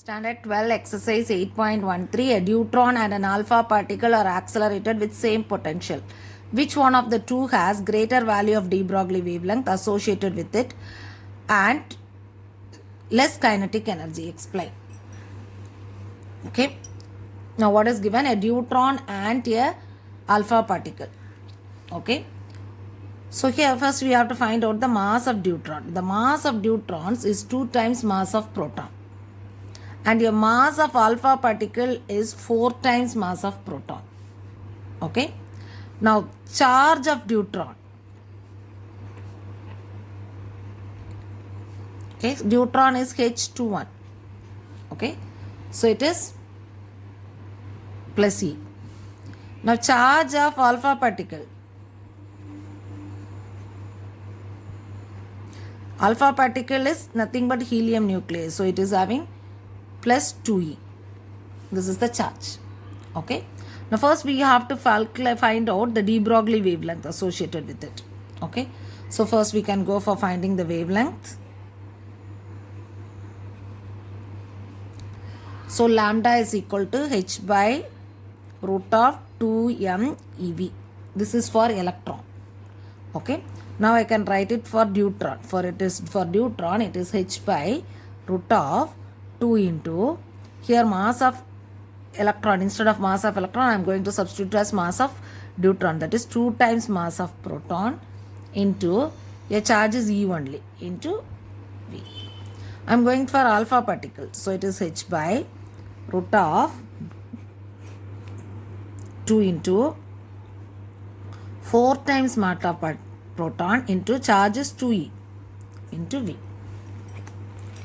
Standard 12 exercise 8.13. A deuteron and an alpha particle are accelerated with same potential. Which one of the two has greater value of de Broglie wavelength associated with it and less kinetic energy? Explain. Okay. Now what is given? A deuteron and a alpha particle. Okay. So here first we have to find out the mass of deuteron. The mass of deuterons is 2 times mass of proton. And your mass of alpha particle is 4 times mass of proton. Okay. Now charge of deuteron. Okay. Deuteron is H21. Okay. So it is plus E. Now charge of alpha particle. Alpha particle is nothing but helium nucleus. So it is having plus 2E. This is the charge. Okay. Now first we have to find out the de Broglie wavelength associated with it. Okay. So first we can go for finding the wavelength. So lambda is equal to H by root of 2m eV. This is for electron. Okay. Now I can write it for deuteron. For deuteron it is H by root of 2 into here mass of electron. Instead of mass of electron I am going to substitute as mass of deuteron, that is 2 times mass of proton into a charge is E only into V. I am going for alpha particle. So it is H by root of 2 into 4 times mass of proton into charge is 2E into V.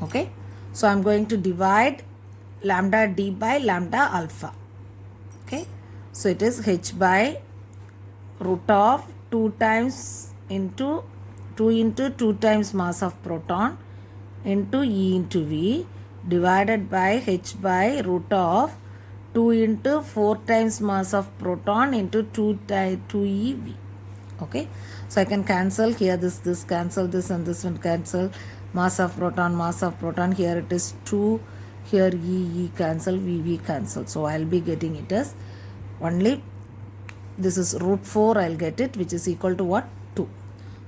Okay. So I am going to divide lambda d by lambda alpha. Okay. So it is H by root of 2 times into 2 times mass of proton into E into V divided by H by root of 2 into 4 times mass of proton into 2eV. Okay. So I can cancel here this cancel this and this one cancel. Mass of proton, here it is 2, here E cancel, V cancel. So I'll be getting it as only, this is root 4 I'll get it, which is equal to what? 2.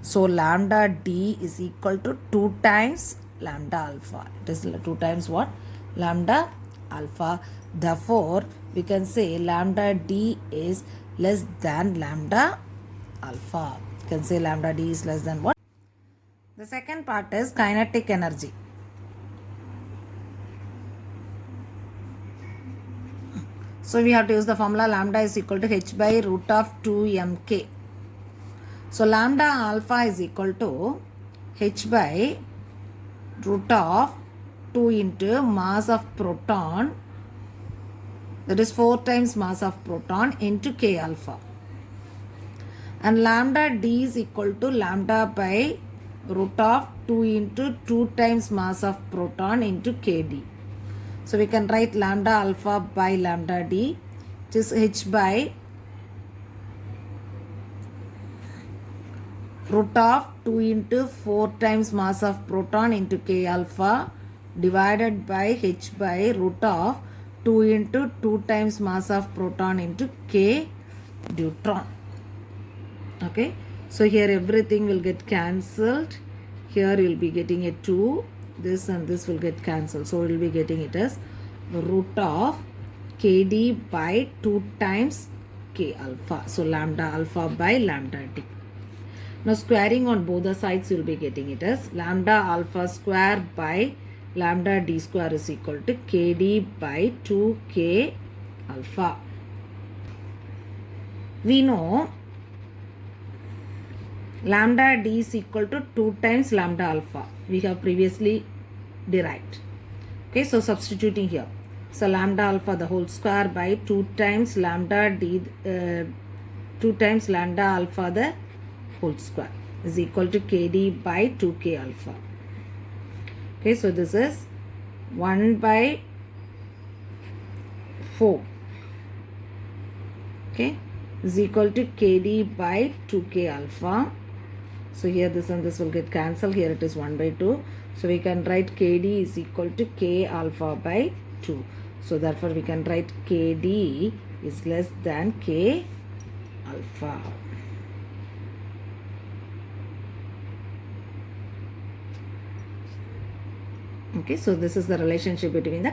So lambda D is equal to 2 times lambda alpha. It is 2 times what? Lambda alpha. Therefore, we can say lambda D is less than lambda alpha. You can say lambda D is less than what? The second part is kinetic energy. So we have to use the formula lambda is equal to H by root of 2mk. So lambda alpha is equal to H by root of 2 into mass of proton, that is 4 times mass of proton into k alpha. And lambda d is equal to lambda by root of 2 into 2 times mass of proton into kd. So we can write lambda alpha by lambda d, it is H by root of 2 into 4 times mass of proton into k alpha divided by H by root of 2 into 2 times mass of proton into k deuteron. Okay. So here everything will get cancelled. Here you will be getting a 2. This and this will get cancelled. So we will be getting it as root of kd by 2 times k alpha. So lambda alpha by lambda d. Now squaring on both the sides you will be getting it as lambda alpha square by lambda d square is equal to kd by 2k alpha. We know lambda d is equal to 2 times lambda alpha. We have previously derived. Okay, so substituting here. So lambda alpha the whole square by 2 times lambda d, 2 times lambda alpha the whole square is equal to kd by 2k alpha. Okay, so this is 1 by 4. Okay, is equal to kd by 2k alpha. So here this and this will get cancelled. Here it is 1 by 2. So we can write KD is equal to K alpha by 2. So therefore we can write KD is less than K alpha. Okay, so this is the relationship between the